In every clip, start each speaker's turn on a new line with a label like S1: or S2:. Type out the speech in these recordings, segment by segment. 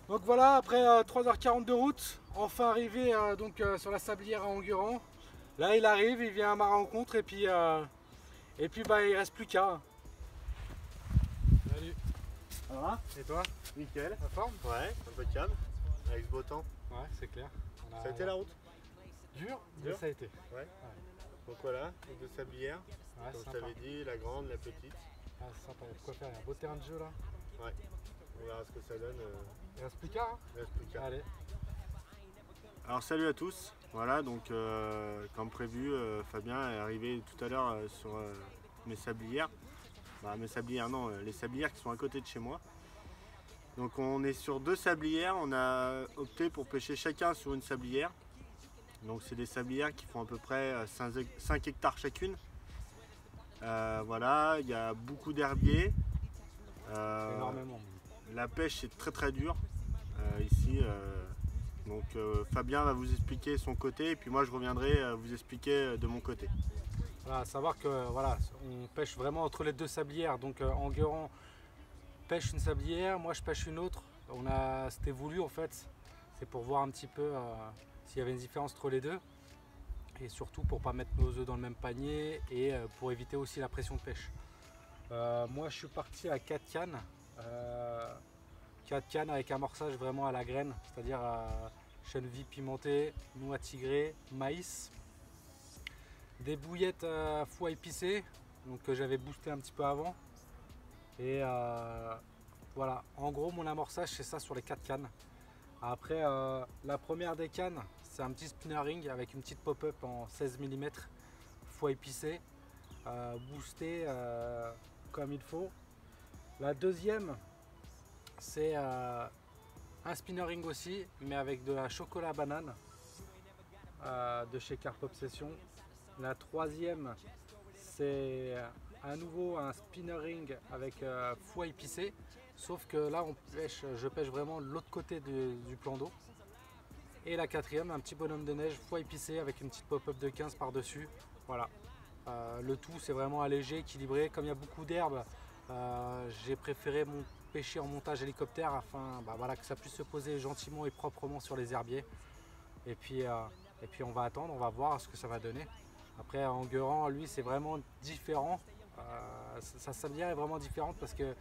S1: Donc voilà, après 3h40 de route, enfin arrivé sur la sablière à Enguerrand. Là il arrive, il vient à ma rencontre et puis bah il reste plus qu'à. Salut.
S2: Ça va?
S1: Et toi?
S2: Nickel.
S1: La forme?
S2: Ouais, impeccable. Avec ce beau temps.
S1: Ouais, c'est clair.
S2: Ça a été la route?
S1: Dur, mais
S2: Dur.
S1: ça a été.
S2: Ouais. Donc voilà, les deux sablières.
S1: Ouais,
S2: Comme je
S1: sympa.
S2: t'avais dit, la grande, la petite.
S1: Ah, c'est sympa, il y a de quoi faire, il y a un beau terrain de jeu là.
S2: Ouais. On verra ce que ça donne.
S1: Il reste plus qu'à. Hein.
S2: Il reste plus qu'à.
S1: Allez.
S2: Alors salut à tous. Voilà, donc comme prévu, Fabien est arrivé tout à l'heure sur mes sablières. Bah, mes sablières, non, les sablières qui sont à côté de chez moi. Donc on est sur deux sablières, on a opté pour pêcher chacun sur une sablière. Donc c'est des sablières qui font à peu près 5 hectares chacune. Voilà, il y a beaucoup d'herbiers.
S1: Énormément.
S2: La pêche est très dure ici. Donc Fabien va vous expliquer son côté et puis moi je reviendrai vous expliquer de mon côté.
S1: Voilà, à savoir que voilà, on pêche vraiment entre les deux sablières. Donc Enguerrand pêche une sablière, moi je pêche une autre. C'était voulu en fait. C'est pour voir un petit peu s'il y avait une différence entre les deux. Et surtout pour pas mettre nos œufs dans le même panier et pour éviter aussi la pression de pêche. Moi je suis parti à 4 cannes. 4 cannes avec amorçage vraiment à la graine, c'est-à-dire chènevis pimentée, noix tigrée, maïs. Des bouillettes foie épicé, donc que j'avais boosté un petit peu avant. Et voilà, en gros mon amorçage c'est ça sur les 4 cannes. Après la première des cannes, c'est un petit spinner ring avec une petite pop-up en 16 mm, foie épicé, boosté comme il faut. La deuxième, c'est un spinner ring aussi, mais avec de la chocolat banane de chez Carp Obsession. La troisième, c'est à nouveau un spinner ring avec foie épicé, sauf que là je pêche vraiment de l'autre côté du plan d'eau. Et la quatrième, un petit bonhomme de neige foie épicé avec une petite pop-up de 15 par dessus. Voilà. Le tout c'est vraiment allégé, équilibré. Comme il y a beaucoup d'herbes, j'ai préféré pêcher en montage hélicoptère afin voilà, que ça puisse se poser gentiment et proprement sur les herbiers. Et puis on va attendre, on va voir ce que ça va donner. Après Enguerrand, lui c'est vraiment différent. Sa sablière est vraiment différente parce qu'elle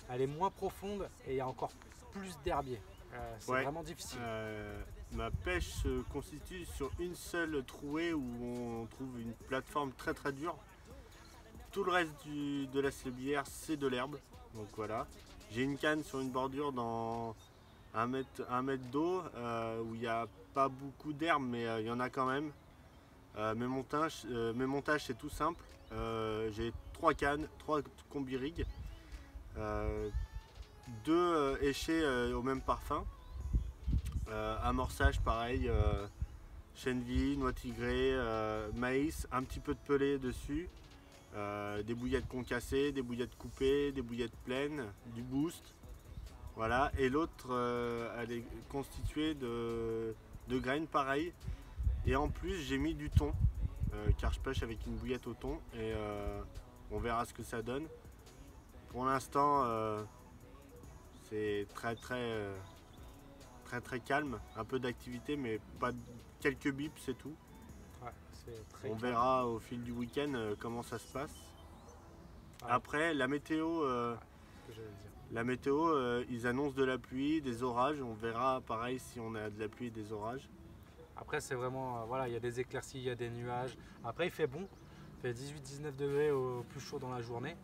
S1: est moins profonde et il y a encore plus d'herbiers. C'est vraiment difficile.
S2: Ma pêche se constitue sur une seule trouée où on trouve une plateforme très dure. Tout le reste de la sablière c'est de l'herbe. Donc voilà. J'ai une canne sur une bordure dans 1 mètre d'eau où il n'y a pas beaucoup d'herbe mais il y en a quand même. Mes montages c'est tout simple. J'ai 3 cannes, 3 combi rigs, 2 échets au même parfum. Amorçage pareil, chènevis, noix tigrée, maïs, un petit peu de pelé dessus, des bouillettes concassées, des bouillettes coupées, des bouillettes pleines, du boost. Voilà, et l'autre elle est constituée de graines pareil. Et en plus j'ai mis du thon, car je pêche avec une bouillette au thon et on verra ce que ça donne. Pour l'instant c'est très calme, un peu d'activité mais pas quelques bips c'est tout.
S1: Ouais,
S2: on verra au fil du week-end comment ça se passe. Ouais. Après la météo, ils annoncent de la pluie, des orages, on verra pareil si on a de la pluie et des orages.
S1: Après c'est vraiment, voilà, il y a des éclaircies, il y a des nuages. Après il fait bon, il fait 18-19 degrés au plus chaud dans la journée.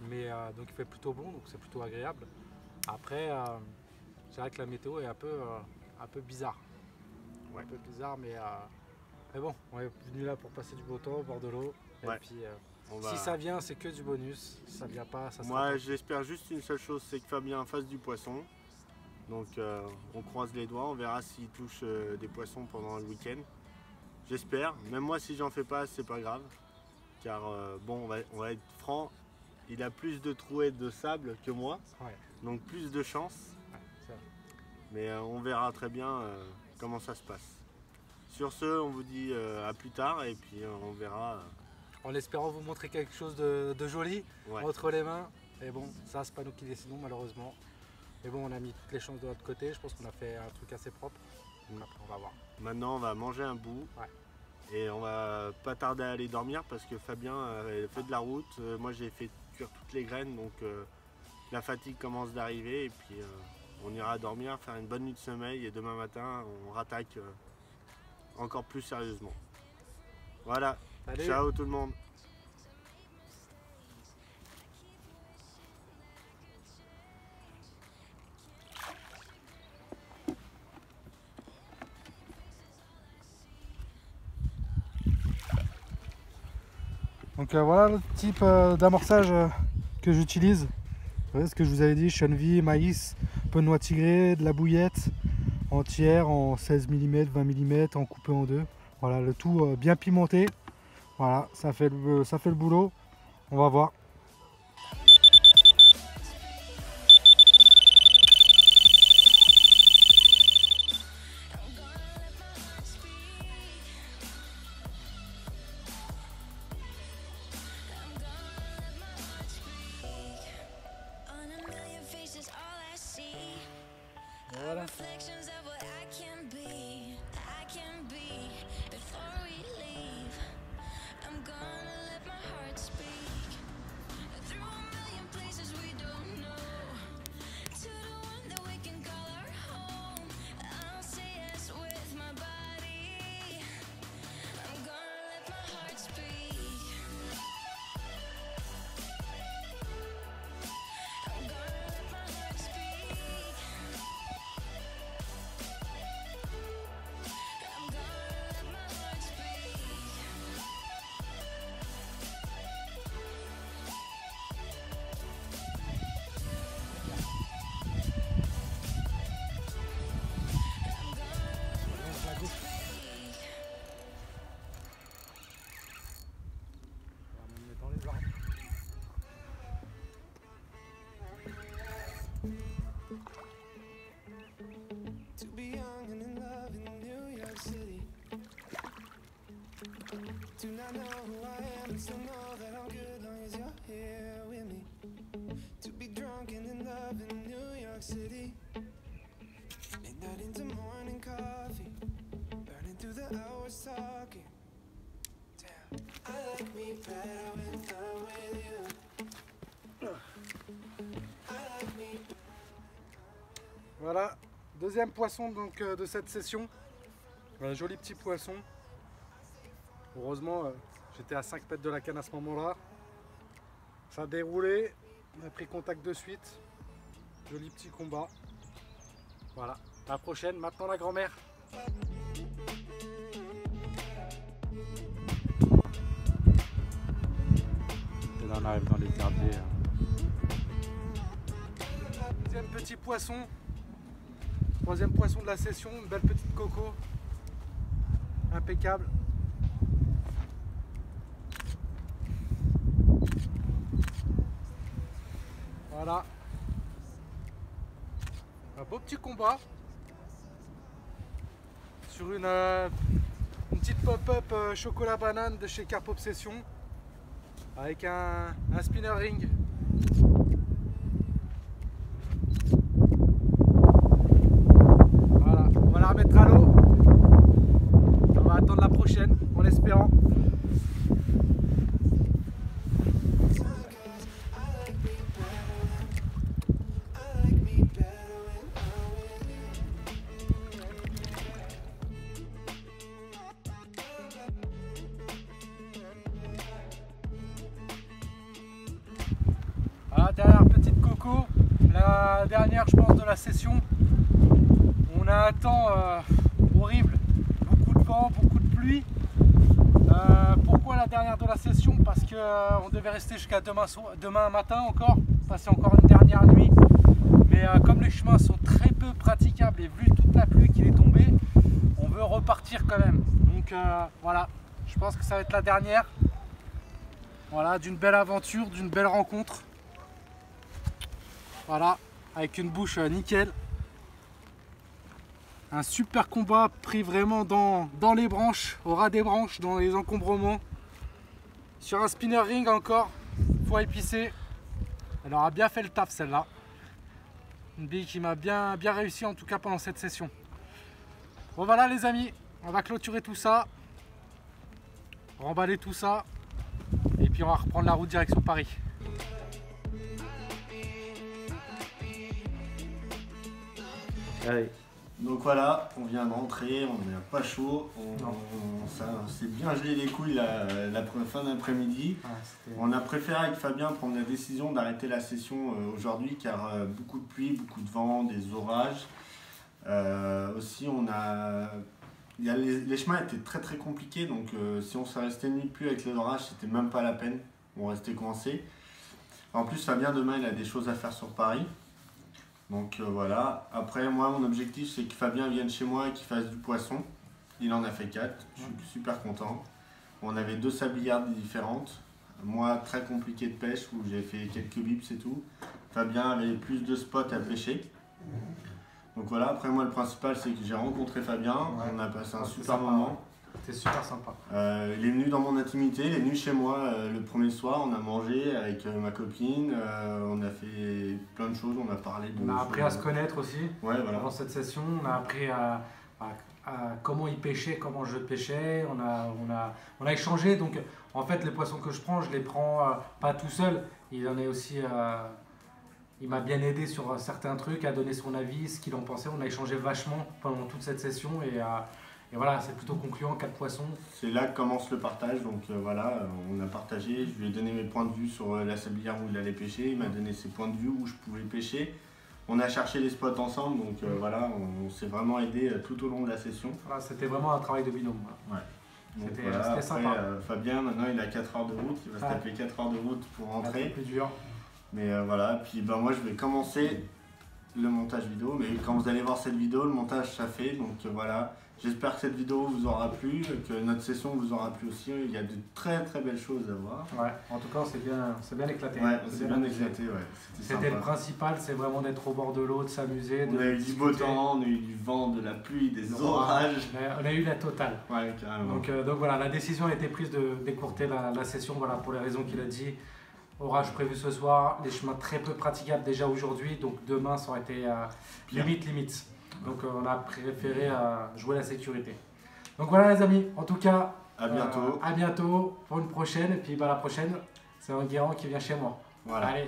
S1: Mais donc il fait plutôt bon, donc c'est plutôt agréable. Après c'est vrai que la météo est un peu bizarre. Ouais. Un peu bizarre mais bon, on est venu là pour passer du beau temps au bord de l'eau.
S2: Ouais.
S1: Et puis si ça vient c'est que du bonus, si ça vient pas, ça sera.
S2: Moi j'espère juste une seule chose, c'est que Fabien fasse du poisson. Donc on croise les doigts, on verra s'il touche des poissons pendant le week-end. J'espère, même moi si j'en fais pas c'est pas grave. Car bon on va être franc, il a plus de trouées de sable que moi, ouais. Donc plus de chance. Ouais, mais on verra très bien comment ça se passe. Sur ce, on vous dit à plus tard et puis on verra.
S1: En espérant vous montrer quelque chose de joli, ouais, entre les mains. Et bon, ça c'est pas nous qui décidons malheureusement. Mais bon, on a mis toutes les chances de l'autre côté. Je pense qu'on a fait un truc assez propre. Donc après, on va voir.
S2: Maintenant, on va manger un bout.
S1: Ouais.
S2: Et on va pas tarder à aller dormir parce que Fabien a fait de la route. Moi, j'ai fait cuire toutes les graines. Donc la fatigue commence d'arriver. Et puis on ira dormir, faire une bonne nuit de sommeil. Et demain matin, on rattaque encore plus sérieusement. Voilà.
S1: Allez.
S2: Ciao tout le monde.
S1: Donc voilà le type d'amorçage que j'utilise. Vous voyez ce que je vous avais dit, chenille, maïs, un peu de noix tigrée, de la bouillette entière en 16 mm, 20 mm, en coupé en deux. Voilà, le tout bien pimenté. Voilà, ça fait le boulot. On va voir. Voilà.
S3: To be young and in love in New York City. Do not know who I am and still know that I'm good long as you're here with me. To be drunk and in love in New York City. Midnight into morning coffee, burning through the hours talking. Damn, I like me better when I'm with you. I like me.
S1: Voilà, deuxième poisson donc, de cette session. Un joli petit poisson. Heureusement, j'étais à 5 mètres de la canne à ce moment-là. Ça a déroulé, on a pris contact de suite. Joli petit combat. Voilà, à la prochaine. Maintenant la grand-mère. Et là on arrive dans les herbiers. Deuxième petit poisson. Troisième poisson de la session, une belle petite coco. Impeccable. Voilà. Un beau petit combat. Sur une petite pop-up chocolat banane de chez Carp Obsession. Avec un spinner ring. Remettre à l'eau. On va attendre la prochaine en espérant. Voilà, dernière petite coco, la dernière je pense de la session. On a un temps horrible, beaucoup de vent, beaucoup de pluie. Pourquoi la dernière de la session? Parce qu'on devait rester jusqu'à demain matin encore, passer encore une dernière nuit. Mais comme les chemins sont très peu praticables et vu toute la pluie qui est tombée, on veut repartir quand même. Donc voilà, je pense que ça va être la dernière. Voilà, d'une belle aventure, d'une belle rencontre. Voilà, avec une bouche nickel. Un super combat pris vraiment dans les branches, au ras des branches, dans les encombrements. Sur un spinner ring encore, fois épicé. Elle aura bien fait le taf celle-là. Une bille qui m'a bien réussi en tout cas pendant cette session. Bon voilà les amis, on va clôturer tout ça, remballer tout ça et puis on va reprendre la route direction Paris.
S2: Allez. Donc voilà, on vient de rentrer, on n'est pas chaud, on s'est bien gelé les couilles la fin d'après-midi. On a préféré avec Fabien prendre la décision d'arrêter la session aujourd'hui car beaucoup de pluie, beaucoup de vent, des orages. Aussi les chemins étaient très compliqués, donc si on s'est resté une nuit de pluie avec les orages, c'était même pas la peine, on restait coincé. En plus Fabien demain il a des choses à faire sur Paris. Donc voilà, après moi mon objectif c'est que Fabien vienne chez moi et qu'il fasse du poisson. Il en a fait 4, je suis super content. On avait 2 sabliardes différentes. Moi très compliqué de pêche où j'ai fait quelques bips et tout. Fabien avait plus de spots à pêcher. Donc voilà, après moi le principal c'est que j'ai rencontré Fabien, on a passé un super moment.
S1: C'était super sympa.
S2: Il est venu dans mon intimité, il est venu chez moi le premier soir, on a mangé avec ma copine, on a fait plein de choses, on a parlé de...
S1: On a appris à se connaître aussi.
S2: Ouais, voilà.
S1: Pendant cette session, on a appris à comment il pêchait, comment je pêchais, on a échangé. Donc en fait les poissons que je prends, je les prends pas tout seul, il en est aussi... il m'a bien aidé sur certains trucs, à donner son avis, ce qu'il en pensait. On a échangé vachement pendant toute cette session et voilà, c'est plutôt concluant, 4 poissons.
S2: C'est là que commence le partage, donc voilà, on a partagé, je lui ai donné mes points de vue sur la sablière où il allait pêcher, il m'a donné ses points de vue où je pouvais pêcher. On a cherché les spots ensemble, donc voilà, on s'est vraiment aidé tout au long de la session.
S1: Voilà, c'était vraiment un travail de binôme.
S2: Ouais.
S1: C'était
S2: voilà,
S1: sympa.
S2: Fabien, maintenant il a 4 heures de route, il va se taper 4 heures de route pour rentrer.
S1: C'est plus dur.
S2: Mais voilà, puis moi je vais commencer le montage vidéo, mais quand vous allez voir cette vidéo, le montage ça fait, donc voilà. J'espère que cette vidéo vous aura plu, que notre session vous aura plu aussi. Il y a de très belles choses à voir.
S1: Ouais, en tout cas, on s'est bien éclaté.
S2: Ouais, on s'est bien éclaté, ouais.
S1: C'était le principal, c'est vraiment d'être au bord de l'eau, de s'amuser.
S2: On a eu du beau temps, on a eu du vent, de la pluie, des orages.
S1: On a eu la totale.
S2: Ouais, carrément.
S1: Donc voilà, la décision a été prise d'écourter la session, voilà, pour les raisons qu'il a dit. Orage prévu ce soir, les chemins très peu praticables déjà aujourd'hui, donc demain ça aurait été limite. Donc on a préféré jouer la sécurité. Donc voilà les amis, en tout cas,
S2: à bientôt.
S1: À bientôt pour une prochaine. Et puis la prochaine, c'est un Guérand qui vient chez moi.
S2: Voilà.
S1: Allez.